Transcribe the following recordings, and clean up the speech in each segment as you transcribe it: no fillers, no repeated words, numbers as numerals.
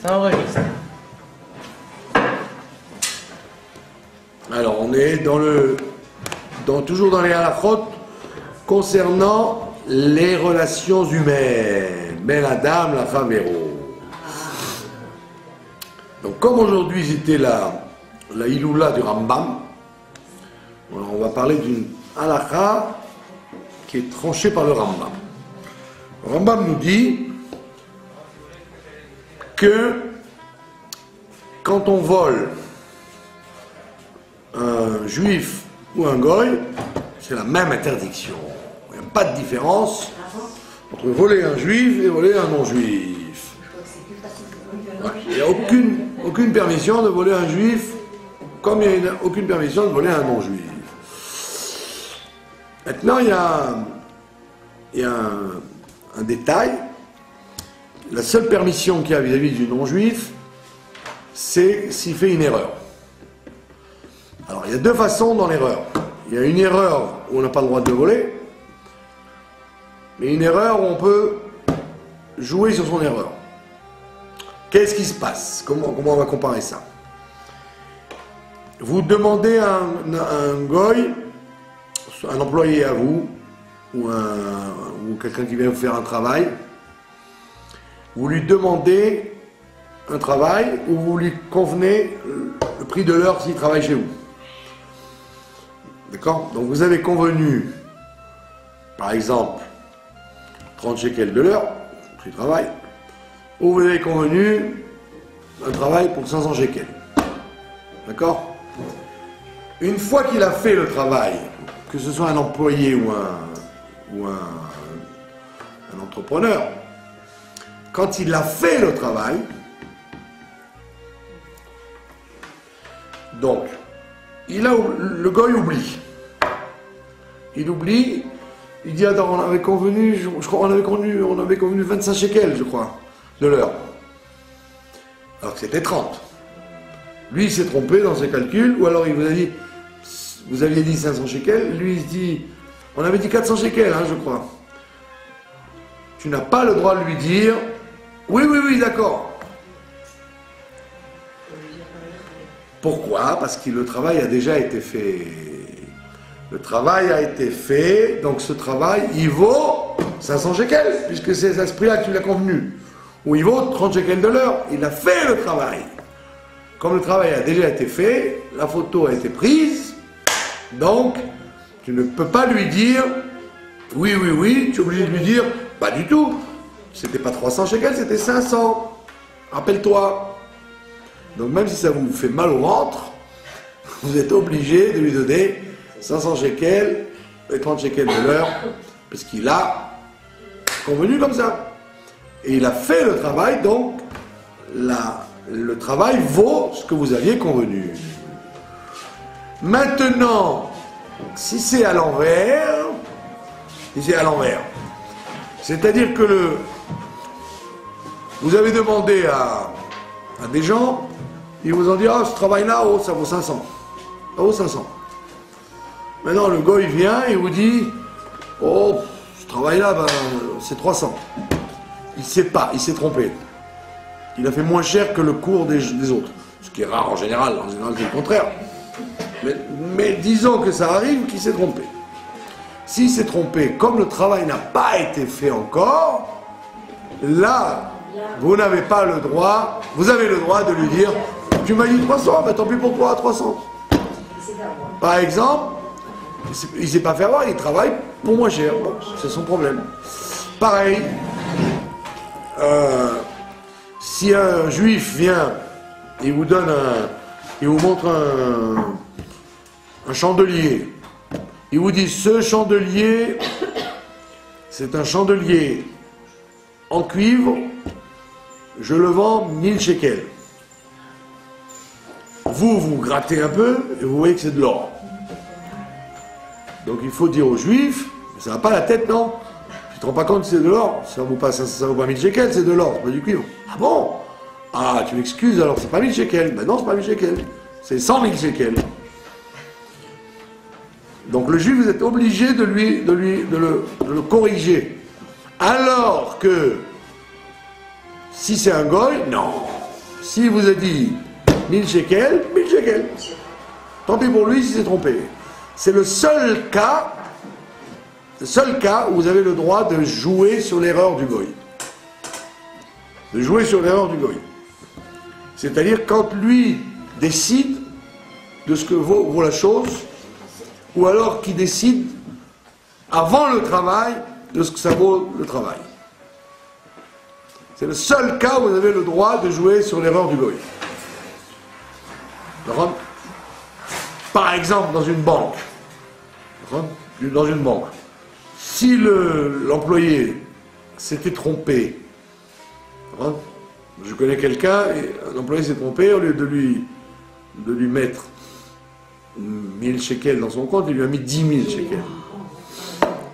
Ça enregistre. Alors, on est toujours dans les halakhot concernant les relations humaines. Ben Adam, la femme héros. Donc, comme aujourd'hui c'était la Iloula du Rambam, alors on va parler d'une halakha qui est tranchée par le Rambam. Le Rambam nous dit que quand on vole un juif ou un goy, c'est la même interdiction. Il n'y a pas de différence entre voler un juif et voler un non-juif. Il n'y a aucune permission de voler un juif, comme il n'y a aucune permission de voler un non-juif. Maintenant, il y a un détail. La seule permission qu'il y a vis-à-vis du non-juif, c'est s'il fait une erreur. Alors, il y a deux façons dans l'erreur. Il y a une erreur où on n'a pas le droit de le voler, mais une erreur où on peut jouer sur son erreur. Qu'est-ce qui se passe? Comment on va comparer ça? Vous demandez à un goy, un employé à vous, ou quelqu'un qui vient vous faire un travail, vous lui demandez un travail ou vous lui convenez le prix de l'heure s'il travaille chez vous. D'accord? Donc vous avez convenu, par exemple, 30 shekels de l'heure, prix de travail, ou vous avez convenu un travail pour 500 shekels. D'accord? Une fois qu'il a fait le travail, que ce soit un employé ou un entrepreneur, quand il a fait le travail, donc, le goy oublie. Il oublie, il dit, attends, on avait convenu, je crois, on avait convenu 25 shekels, je crois, de l'heure. Alors que c'était 30. Lui, il s'est trompé dans ses calculs, ou alors il vous a dit, vous aviez dit 500 shekels, lui, il se dit, on avait dit 400 shekels, hein, je crois. Tu n'as pas le droit de lui dire, oui, d'accord. Pourquoi? Parce que le travail a déjà été fait. Le travail a été fait, donc ce travail, il vaut 500 shekels, puisque c'est à ce prix-là que tu l'as convenu. Ou il vaut 30 shekels de l'heure. Il a fait le travail. Comme le travail a déjà été fait, la photo a été prise, donc tu ne peux pas lui dire oui, tu es obligé de lui dire pas du tout. C'était pas 300 shekels, c'était 500. Rappelle-toi. Donc même si ça vous fait mal au ventre, vous êtes obligé de lui donner 500 shekels et 30 shekels de l'heure, parce qu'il a convenu comme ça. Et il a fait le travail, donc le travail vaut ce que vous aviez convenu. Maintenant, si c'est à l'envers, c'est-à-dire que vous avez demandé à des gens, ils vous ont dit, ah, ce travail-là, oh, ça vaut 500. Ça vaut 500. Maintenant, le gars, il vient et vous dit, oh, ce travail-là, ben, c'est 300. Il ne sait pas, il s'est trompé. Il a fait moins cher que le cours des autres. Ce qui est rare en général c'est le contraire. Mais disons que ça arrive qu'il s'est trompé. S'il s'est trompé, comme le travail n'a pas été fait encore, là, vous n'avez pas le droit, vous avez le droit de lui dire, tu m'as dit 300, ben tant pis pour toi, 300. Par exemple, il ne sait pas faire voir, il travaille pour moins cher. Bon, c'est son problème. Pareil, si un juif vient, il vous donne il vous montre un chandelier. Il vous dit, ce chandelier, c'est un chandelier en cuivre, je le vends 1000 shekels. Vous grattez un peu et vous voyez que c'est de l'or. Donc il faut dire aux juifs, ça n'a pas la tête, non? Tu te rends pas compte que c'est de l'or? Ça vaut pas 1000 shekels, c'est de l'or, c'est pas du cuivre. Ah bon? Ah, tu m'excuses, alors c'est pas 1000 shekels. Ben non, c'est pas 1000 shekels. C'est 100 000 shekels. Donc le juif, vous êtes obligé de le corriger. Alors que, si c'est un goy, non. s'il vous a dit 1000 shekels, 1000 shekels. Tant pis pour lui s'il s'est trompé. C'est le seul cas où vous avez le droit de jouer sur l'erreur du goy. De jouer sur l'erreur du goy. C'est-à-dire quand lui décide de ce que vaut la chose, ou alors qu'il décide avant le travail de ce que ça vaut le travail. C'est le seul cas où vous avez le droit de jouer sur l'erreur du goy. Par exemple, dans une banque. Si l'employé s'était trompé, je connais quelqu'un, et l'employé s'est trompé, au lieu de lui mettre 1000 shekels dans son compte, il lui a mis 10 000 shekels.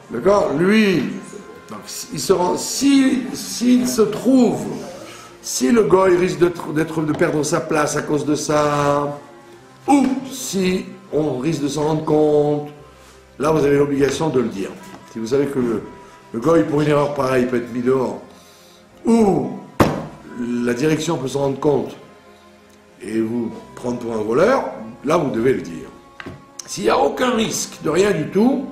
D'accord? Lui, donc, s'il se trouve, si le goy risque de perdre sa place à cause de ça, ou si on risque de s'en rendre compte, là vous avez l'obligation de le dire. Si vous savez que le goy, pour une erreur pareille, peut être mis dehors, ou la direction peut s'en rendre compte et vous prendre pour un voleur, là vous devez le dire. S'il n'y a aucun risque de rien du tout,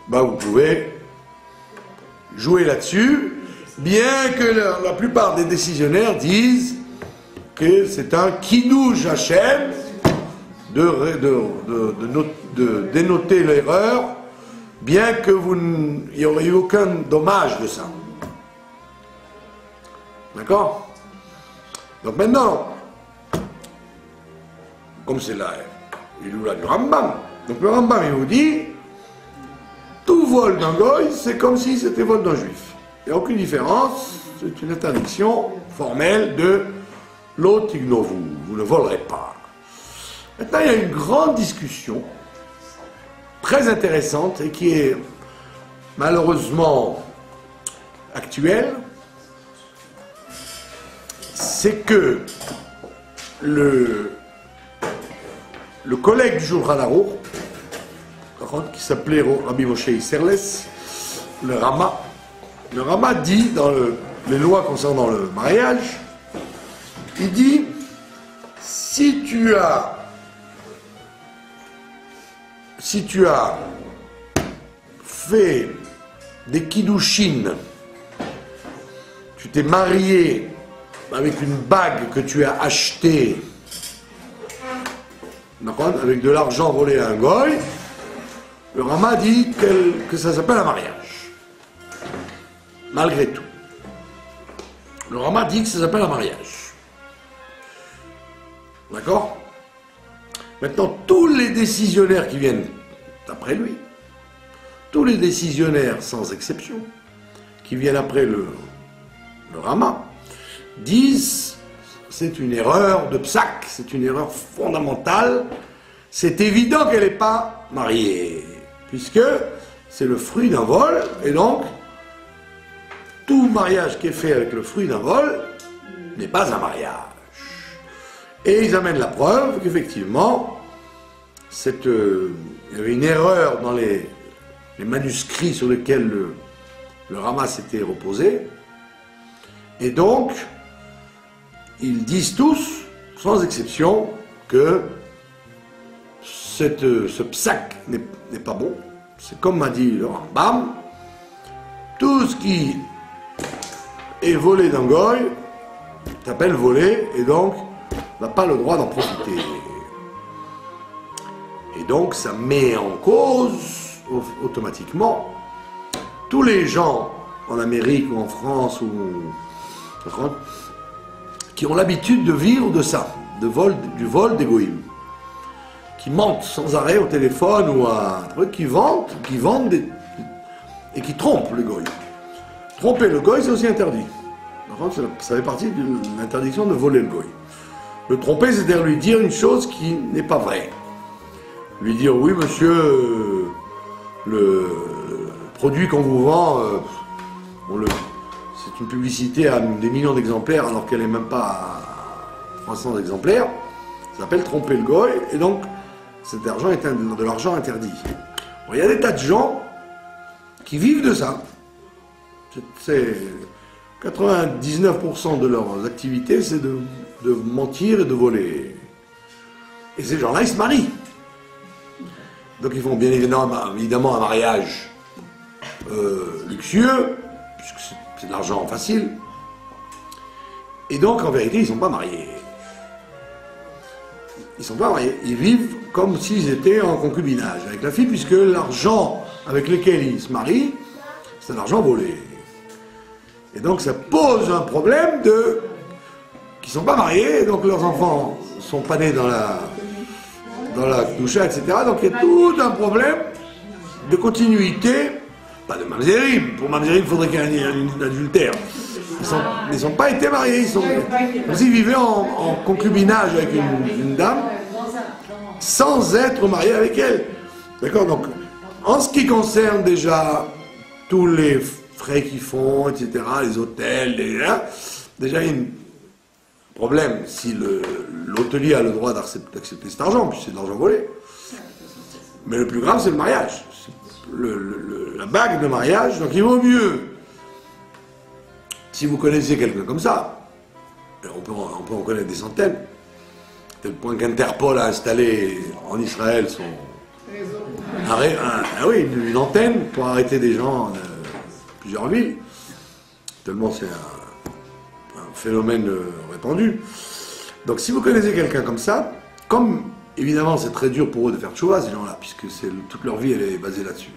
bah vous pouvez jouer là-dessus, bien que la plupart des décisionnaires disent que c'est un kidouj Hachem de dénoter l'erreur, bien que il n'y aurait eu aucun dommage de ça. D'accord? Donc maintenant, comme c'est là, il est là du Rambam. Donc le Rambam, il vous dit, tout vol d'un goy, c'est comme si c'était vol d'un juif. Il n'y a aucune différence, c'est une interdiction formelle de l'otignovu, vous ne volerez pas. Maintenant, il y a une grande discussion, très intéressante, et qui est malheureusement actuelle, c'est que le collègue du Shulchan Aruch, qui s'appelait Rabbi Moshe Isserles, le Rama dit dans les lois concernant le mariage, il dit, si tu as fait des kiddushin, tu t'es marié avec une bague que tu as achetée, avec de l'argent volé à un goy, le Rama dit que ça s'appelle un mariage. Malgré tout. Le Rama dit que ça s'appelle un mariage. D'accord? Maintenant, tous les décisionnaires qui viennent après lui, tous les décisionnaires sans exception, qui viennent après le Rama, disent c'est une erreur de psak, c'est une erreur fondamentale, c'est évident qu'elle n'est pas mariée, puisque c'est le fruit d'un vol, et donc tout mariage qui est fait avec le fruit d'un vol n'est pas un mariage. Et ils amènent la preuve qu'effectivement, il y avait une erreur dans les manuscrits sur lesquels le Rama s'était reposé, et donc ils disent tous, sans exception, que ce psak n'est pas bon. C'est comme m'a dit le Rambam, tout ce qui est volé d'un goy s'appelle volé, et donc n'a pas le droit d'en profiter. Et donc ça met en cause automatiquement tous les gens en Amérique ou en France qui ont l'habitude de vivre de ça, du vol des goïms, qui mentent sans arrêt au téléphone ou à un truc, qui vendent et qui trompent le goï. Tromper le goï, c'est aussi interdit. Ça fait partie de l'interdiction de voler le goï. Le tromper, c'est-à-dire lui dire une chose qui n'est pas vraie. Lui dire, oui monsieur, le produit qu'on vous vend, c'est une publicité à des millions d'exemplaires alors qu'elle n'est même pas à 300 exemplaires. Ça s'appelle tromper le goï, et donc cet argent est de l'argent interdit. Bon, il y a des tas de gens qui vivent de ça. 99% de leurs activités, c'est de mentir et de voler. Et ces gens-là, ils se marient. Donc ils font bien évidemment un mariage luxueux, puisque c'est de l'argent facile. Et donc, en vérité, ils ne sont pas mariés. Ils ne sont pas mariés. Ils vivent comme s'ils étaient en concubinage avec la fille, puisque l'argent avec lequel ils se marient, c'est un argent volé. Et donc, ça pose un problème qu'ils ne sont pas mariés, donc leurs enfants ne sont pas nés dans la doucha, etc. Donc, il y a tout un problème de continuité, pas de mamzerim. Pour mamzerim, il faudrait qu'il y ait un adultère. Ils n'ont pas été mariés, ils vivaient en concubinage avec une dame sans être mariés avec elle. D'accord? Donc, en ce qui concerne déjà tous les frais qu'ils font, etc., les hôtels, déjà il y a un problème si l'hôtelier a le droit d'accepter cet argent, puis c'est de l'argent volé. Mais le plus grave, c'est le mariage. La bague de mariage, donc il vaut mieux. Si vous connaissez quelqu'un comme ça, on peut en connaître des centaines, tel point qu'Interpol a installé en Israël une antenne pour arrêter des gens de plusieurs villes, tellement c'est un phénomène répandu. Donc si vous connaissez quelqu'un comme ça, comme évidemment c'est très dur pour eux de faire tchouva, ces gens-là, puisque toute leur vie elle est basée là-dessus.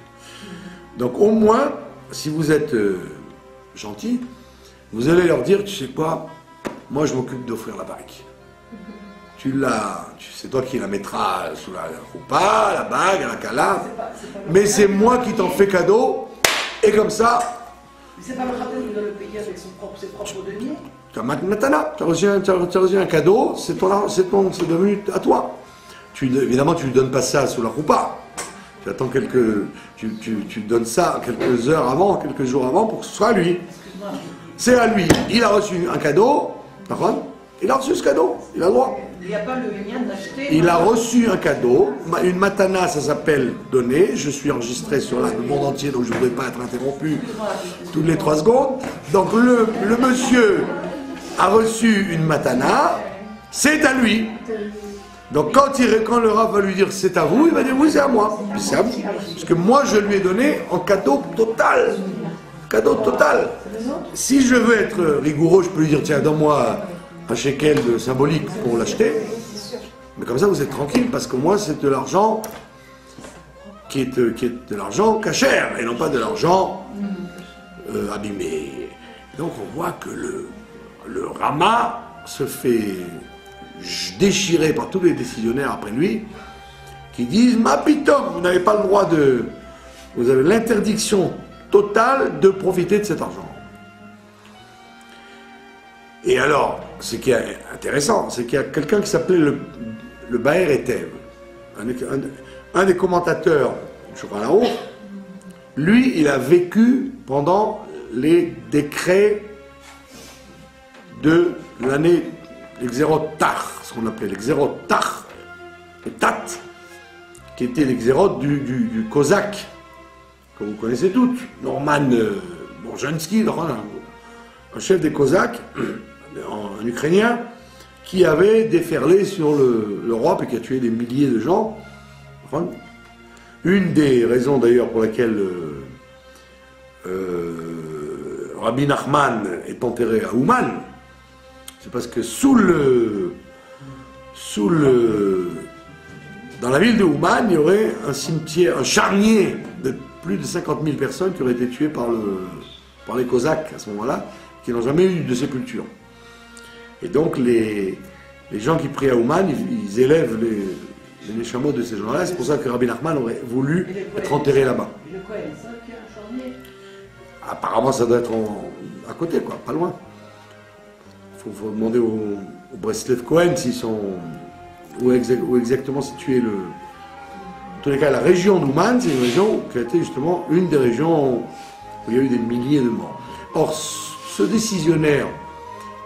Donc au moins, si vous êtes gentil, vous allez leur dire, tu sais quoi, moi je m'occupe d'offrir la bague. C'est toi qui la mettras sous la roupa, la bague, la kala, mais c'est moi qui t'en fais cadeau, et comme ça... Mais c'est pas le rabbin qui doit le payer avec ses propres deniers. Tu as matana, tu as reçu un cadeau, c'est devenu à toi. Évidemment, tu ne lui donnes pas ça sous la roupa. Tu attends tu donnes ça quelques heures avant, quelques jours avant pour que ce soit à lui. C'est à lui. Il a reçu un cadeau. Il a reçu ce cadeau. Il a le droit. Il n'y a pas le lien d'acheter. Il a reçu un cadeau. Une matana, ça s'appelle donner. Je suis enregistré sur le monde entier, donc je ne voudrais pas être interrompu toutes les 3 secondes. Donc le monsieur a reçu une matana. C'est à lui. Donc quand le Rav va lui dire c'est à vous, il va dire oui c'est à moi. C'est à vous. Parce que moi je lui ai donné en cadeau total. Cadeau total. Si je veux être rigoureux, je peux lui dire tiens donne-moi un shekel symbolique pour l'acheter. Mais comme ça vous êtes tranquille parce que moi c'est de l'argent qui est de l'argent cachère et non pas de l'argent abîmé. Donc on voit que le Rama se fait déchiré par tous les décisionnaires après lui, qui disent « Ma pitom, vous n'avez pas le droit de... Vous avez l'interdiction totale de profiter de cet argent. » Et alors, ce qui est intéressant, c'est qu'il y a quelqu'un qui s'appelait le Baer Etev, un des commentateurs du Shulchan Aruch. Lui, il a vécu pendant les décrets de l'année l'exérot-tar, ce qu'on appelait l'exérot-tar, le tat, qui était l'exérot du Cosaque, que vous connaissez toutes, Norman Bourjanski, un chef des Cosaques, un Ukrainien, qui avait déferlé sur l'Europe et qui a tué des milliers de gens. Une des raisons d'ailleurs pour laquelle Rabbi Nachman est enterré à Ouman, c'est parce que dans la ville de Ouman, il y aurait un cimetière, un charnier de plus de 50 000 personnes qui auraient été tuées par les Cosaques à ce moment-là, qui n'ont jamais eu de sépulture. Et donc les gens qui prient à Ouman, ils élèvent les neshamot de ces gens-là. C'est pour ça que Rabbi Nachman aurait voulu être enterré là-bas. Apparemment, ça doit être à côté, quoi, pas loin. Il faut demander au Breslev Cohen où exactement situé En tous les cas, la région d'Ouman, c'est une région qui a été justement une des régions où il y a eu des milliers de morts. Or, ce décisionnaire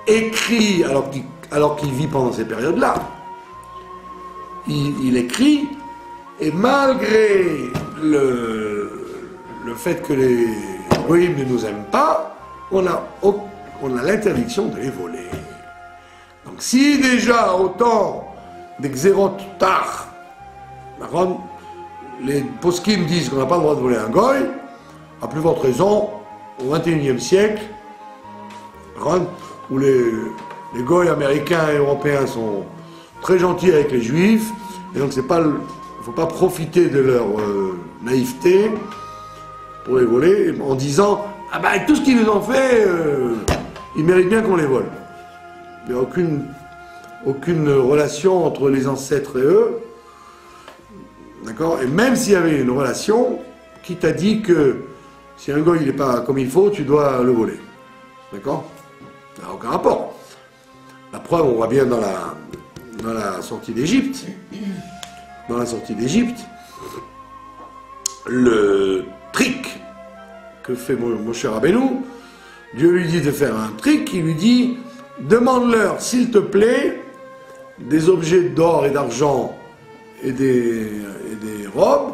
écrit, alors qu'il vit pendant ces périodes-là, il écrit, et malgré le fait que les goïms ne nous aiment pas, on n'a on a l'interdiction de les voler. Donc si déjà autant d'exérot tard, les poskim disent qu'on n'a pas le droit de voler un goy, à plus forte raison, au XXIe siècle, où les goys américains et européens sont très gentils avec les juifs, et donc il ne faut pas profiter de leur naïveté pour les voler, en disant « Ah ben avec tout ce qu'ils nous ont fait, ils méritent bien qu'on les vole ». Il n'y a aucune relation entre les ancêtres et eux, d'accord? Et même s'il y avait une relation, qui t'a dit que si un goy il n'est pas comme il faut, tu dois le voler, d'accord? Ça n'a aucun rapport. La preuve, on voit bien dans la sortie d'Égypte. Dans la sortie d'Égypte, le trick que fait mon cher Rabbeinu, Dieu lui dit de faire un trick, il lui dit « Demande-leur, s'il te plaît, des objets d'or et d'argent et des robes,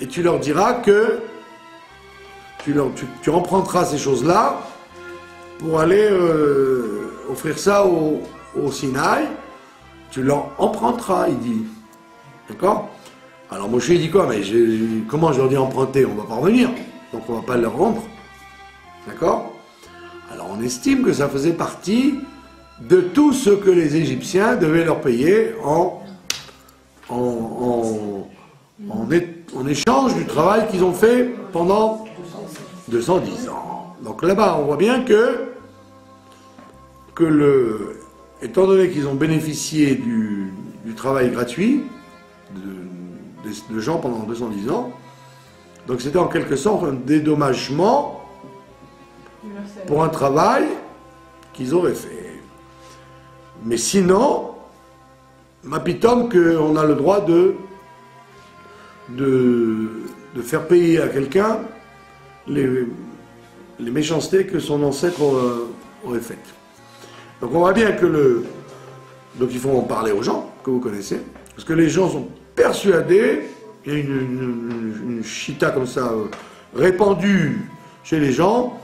et tu leur diras que tu emprunteras ces choses-là pour aller offrir ça au Sinaï, tu leur emprunteras, il dit. D'accord? Alors Moshe dit quoi? Mais comment je leur dis emprunter? On va pas revenir, donc on va pas leur rendre. D'accord? Alors on estime que ça faisait partie de tout ce que les Égyptiens devaient leur payer en échange du travail qu'ils ont fait pendant 210 ans. Donc là-bas, on voit bien que étant donné qu'ils ont bénéficié du travail gratuit de gens pendant 210 ans, donc c'était en quelque sorte un dédommagement pour un travail qu'ils auraient fait. Mais sinon, m'apitom qu'on a le droit de faire payer à quelqu'un les méchancetés que son ancêtre aurait faites. Donc on voit bien que donc il faut en parler aux gens que vous connaissez, parce que les gens sont persuadés, il y a une chita comme ça répandue chez les gens,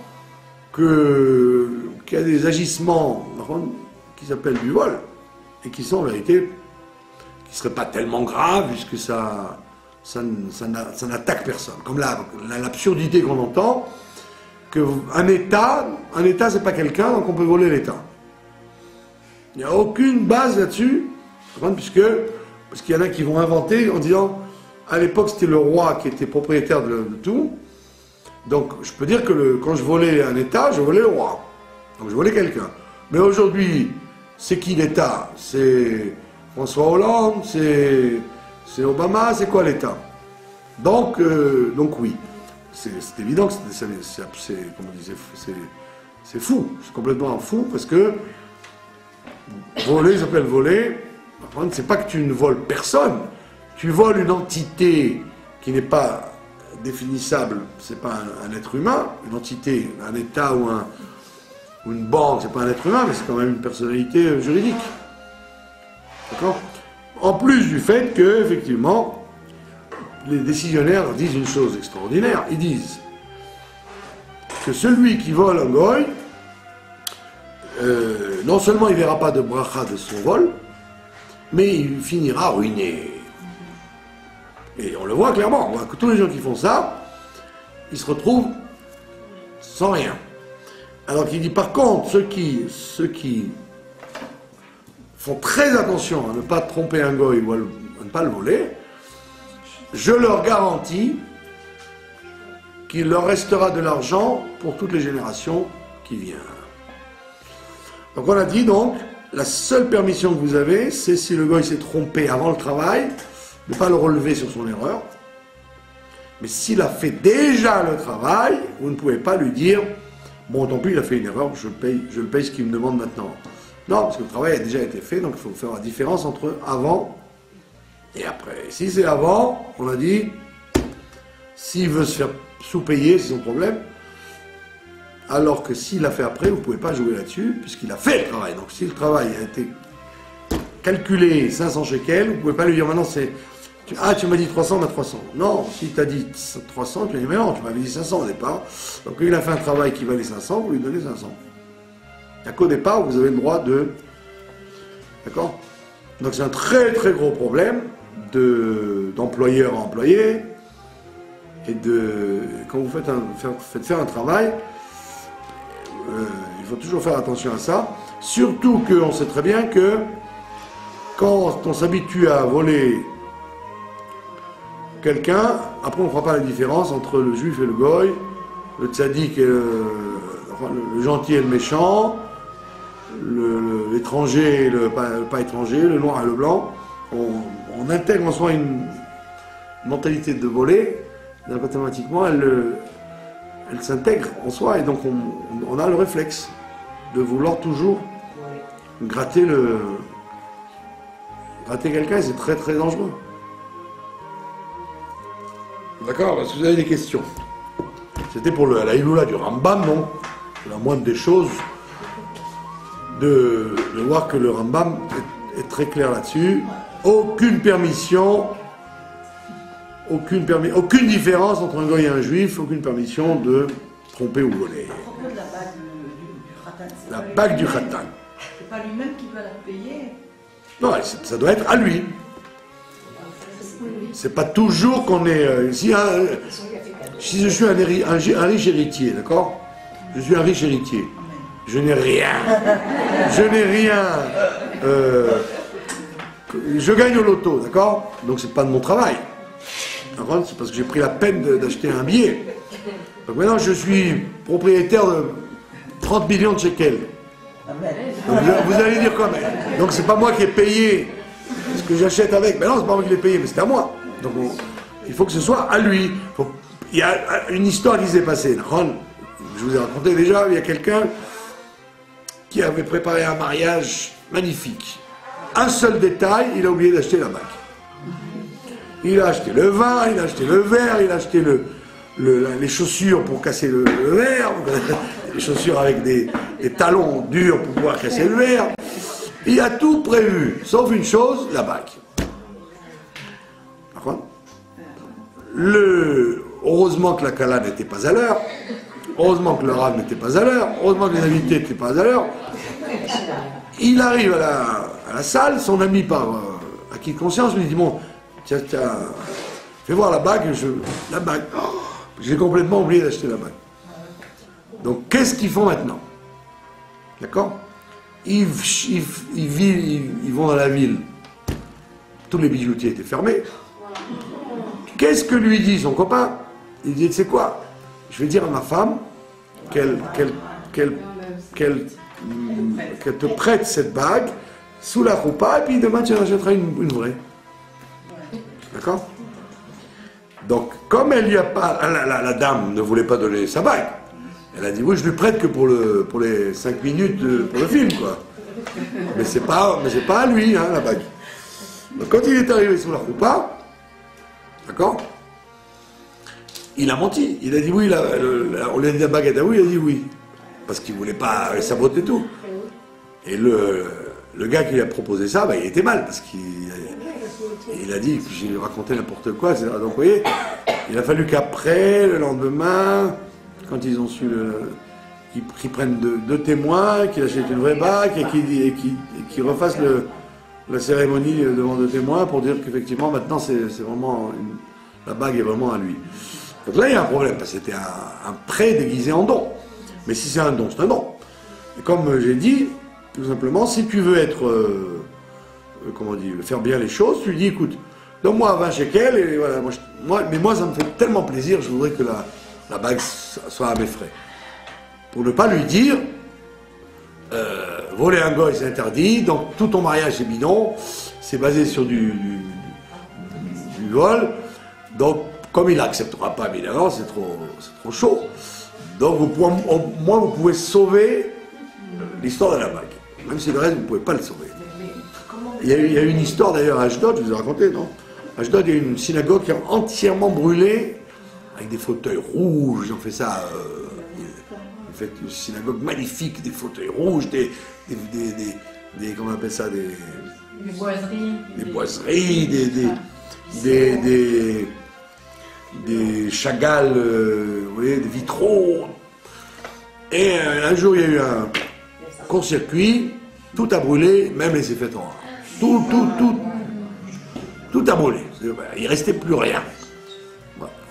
qu'il y a des agissements qui s'appellent du vol, et qui sont en vérité, qui ne seraient pas tellement graves, puisque ça n'attaque personne. Comme l'absurdité qu'on entend, qu'un État c'est pas quelqu'un, donc on peut voler l'État. Il n'y a aucune base là-dessus, parce qu'il y en a qui vont inventer en disant, à l'époque c'était le roi qui était propriétaire de tout, donc je peux dire que quand je volais un État, je volais le roi, donc je volais quelqu'un. Mais aujourd'hui, c'est qui l'État? C'est François Hollande, c'est Obama, c'est quoi l'État? Donc oui, c'est évident que c'est fou, c'est complètement fou, parce que voler s'appelle voler. C'est pas que tu ne voles personne, tu voles une entité qui n'est pas définissable, c'est pas un être humain, une entité, un État ou une banque, c'est pas un être humain, mais c'est quand même une personnalité juridique. D'accord? En plus du fait que, effectivement, les décisionnaires disent une chose extraordinaire, ils disent que celui qui vole un goy, non seulement il ne verra pas de bracha de son vol, mais il finira ruiné. Et on le voit clairement, on voit que tous les gens qui font ça, ils se retrouvent sans rien. Alors qu'il dit par contre, ceux qui font très attention à ne pas tromper un goy ou à ne pas le voler, je leur garantis qu'il leur restera de l'argent pour toutes les générations qui viennent. Donc on a dit donc, la seule permission que vous avez, c'est si le goy s'est trompé avant le travail, de ne pas le relever sur son erreur. Mais s'il a fait déjà le travail, vous ne pouvez pas lui dire « Bon, tant pis, il a fait une erreur, je le paye ce qu'il me demande maintenant. » Non, parce que le travail a déjà été fait, donc il faut faire la différence entre avant et après. Si c'est avant, on a dit, s'il veut se faire sous-payer, c'est son problème. Alors que s'il l'a fait après, vous ne pouvez pas jouer là-dessus, puisqu'il a fait le travail. Donc si le travail a été calculé 500 shekels, vous ne pouvez pas lui dire maintenant Ah, tu m'as dit 300, on a 300. Non, si tu as dit 300, tu as dit, mais non, tu m'avais dit 500 au départ. Donc il a fait un travail qui valait 500, vous lui donnez 500. C'est-à-dire qu'au départ, vous avez le droit de... D'accord? Donc c'est un très très gros problème d'employeur à employé. Et quand vous faites faire un travail, il faut toujours faire attention à ça. Surtout qu'on sait très bien que quand on s'habitue à voler quelqu'un, après on ne fera pas la différence entre le juif et le goy, le tzaddik et le gentil et le méchant, l'étranger et le pas étranger, le noir et le blanc. On intègre en soi une mentalité de voler, et donc automatiquement elle s'intègre en soi, et donc on a le réflexe de vouloir toujours gratter quelqu'un, et c'est très très dangereux. D'accord? Est-ce que vous avez des questions? C'était pour la Iloula du Rambam, non? C'est la moindre des choses de voir que le Rambam est très clair là-dessus. Aucune permission, aucune différence entre un goy et un juif, aucune permission de tromper ou voler. À propos de la bague du Khatan, La bague du Khatan. c'est pas lui-même qui doit la payer. Non, ça doit être à lui. C'est pas toujours qu'on est... si je suis un riche héritier, d'accord? Je suis un riche héritier. Je n'ai rien. Je n'ai rien. Je gagne au loto, d'accord? Donc c'est pas de mon travail. C'est parce que j'ai pris la peine d'acheter un billet. Donc maintenant je suis propriétaire de 30 millions de shekels. Donc vous allez dire quoi? Donc c'est pas moi qui ai payé ce que j'achète avec. Mais non, c'est pas moi qui l'ai payé, mais c'est à moi. Donc il faut que ce soit à lui. Il y a une histoire qui s'est passée. Je vous ai raconté déjà, il y a quelqu'un qui avait préparé un mariage magnifique. Un seul détail, il a oublié d'acheter la bague. Il a acheté le vin, il a acheté le verre, il a acheté les chaussures pour casser le verre, les chaussures avec des talons durs pour pouvoir casser le verre. Il a tout prévu, sauf une chose, la bague. Par contre, heureusement que la Kala n'était pas à l'heure, heureusement que le Rav n'était pas à l'heure, heureusement que les invités n'étaient pas à l'heure. Il arrive à la salle, son ami par acquis de conscience lui dit, bon, tiens, fais voir la bague, la bague. Oh, j'ai complètement oublié d'acheter la bague. Donc qu'est-ce qu'ils font maintenant? D'accord? Ils vont dans la ville. Tous les bijoutiers étaient fermés. Qu'est-ce que lui dit son copain? Il dit, tu sais quoi? Je vais dire à ma femme qu'elle te prête cette bague sous la roupa, et puis demain tu en achèteras une vraie. D'accord? Donc, comme elle lui a pas, la dame ne voulait pas donner sa bague, elle a dit, oui, je lui prête que pour les 5 minutes pour le film, quoi. Mais c'est pas à lui, hein, la bague. Donc, quand il est arrivé sous la roupa, d'accord? Il a menti. Il a dit oui, on lui a dit la bague est à vous, il a dit oui. Parce qu'il ne voulait pas saboter tout. Et le gars qui lui a proposé ça, il était mal, parce qu'il a dit que j'ai raconté n'importe quoi, etc. Donc vous voyez, il a fallu qu'après, le lendemain, quand ils ont su qu'ils prennent deux témoins, qu'il achète une vraie bague et qu'il refasse la cérémonie devant 2 témoins pour dire qu'effectivement maintenant c'est vraiment la bague est vraiment à lui. Donc là il y a un problème, parce que c'était un prêt déguisé en don. Mais si c'est un don, c'est un don. Et comme j'ai dit, tout simplement, si tu veux être, faire bien les choses, tu lui dis, écoute, donne-moi 20 shekels, et voilà, moi ça me fait tellement plaisir, je voudrais que la bague soit à mes frais. Pour ne pas lui dire, voler un goy c'est interdit, donc tout ton mariage c'est bidon, c'est basé sur du vol, donc comme il n'acceptera pas évidemment, c'est trop chaud. Donc au moins vous pouvez sauver l'histoire de la bague, même si le reste vous ne pouvez pas le sauver. Il y a eu une histoire d'ailleurs à Ashdod, je vous ai raconté, non? À Ashdod, il y a eu une synagogue qui a entièrement brûlé, avec des fauteuils rouges, ils ont fait ça, ils ont fait une synagogue magnifique, des fauteuils rouges, comment on appelle ça, des boiseries, des Chagall, vous voyez, des vitraux. Et un jour, il y a eu un court-circuit, tout a brûlé, même les effets-toires. Tout a brûlé. Il ne restait plus rien.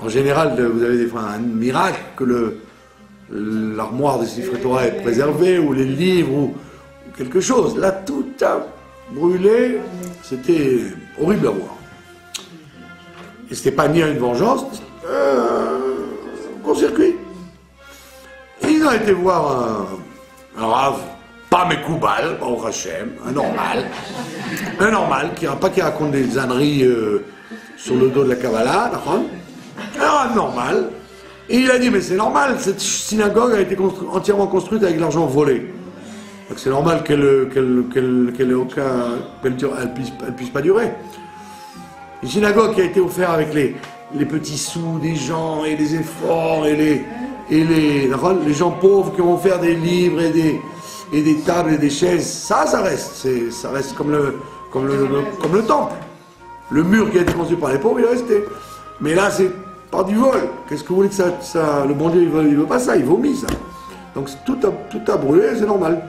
En général, vous avez des fois un miracle que l'armoire des effets-toires est préservée, ou les livres, ou quelque chose. Là, tout a brûlé. C'était horrible à voir. Et c'était pas ni une vengeance, un court-circuit. Ils ont été voir un rave, pas Mekoubal, au Hachem, un normal, qui raconte des âneries sur le dos de la Kabbalah, un normal. Et il a dit, mais c'est normal, cette synagogue a été entièrement construite avec de l'argent volé. Donc c'est normal qu'elle puisse pas durer. Une synagogue qui a été offerte avec les petits sous des gens et les efforts et les gens pauvres qui ont offert des livres et des tables et des chaises, ça reste. Ça reste comme le temple. Le mur qui a été construit par les pauvres, il est resté. Mais là, c'est par du vol. Qu'est-ce que vous voulez que ça le bon Dieu, il veut pas ça, il vomit ça. Donc tout a brûlé, c'est normal.